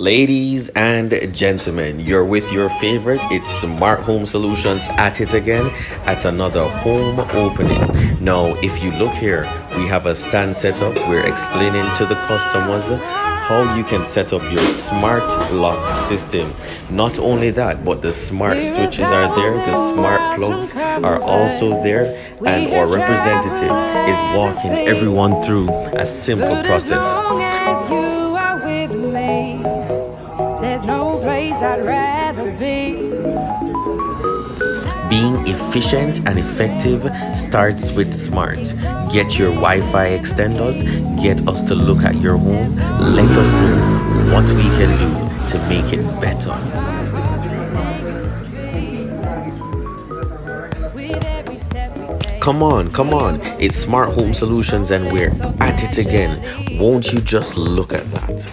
Ladies and gentlemen, you're with your favorite. It's Smart Home Solutions at it again at another home opening. Now, if you look here, we have a stand set up. We're explaining to the customers how you can set up your smart lock system. Not only that, but the smart switches are there, the smart plugs are also there, and our representative is walking everyone through a simple process. There's no place I'd rather be. Being efficient and effective starts with smart. Get your Wi-Fi extenders, get us to look at your home, let us know what we can do to make it better. Come on, it's Smart Home Solutions and we're at it again. Won't you just look at that?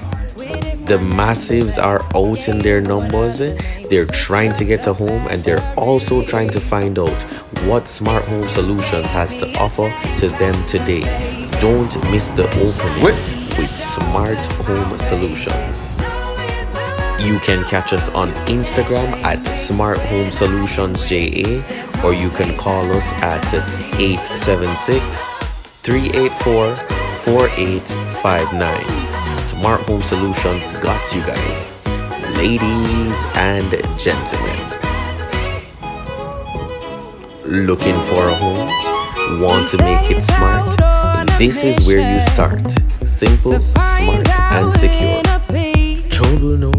The massives are out in their numbers. They're trying to get a home and they're also trying to find out what Smart Home Solutions has to offer to them today. Don't miss the opening with Smart Home Solutions. You can catch us on Instagram at Smart Home Solutions JA, or you can call us at 876-384-4859. Smart Home Solutions got you guys. Ladies and gentlemen, looking for a home? Want to make it smart? This is where you start. Simple, smart, and secure. Trouble no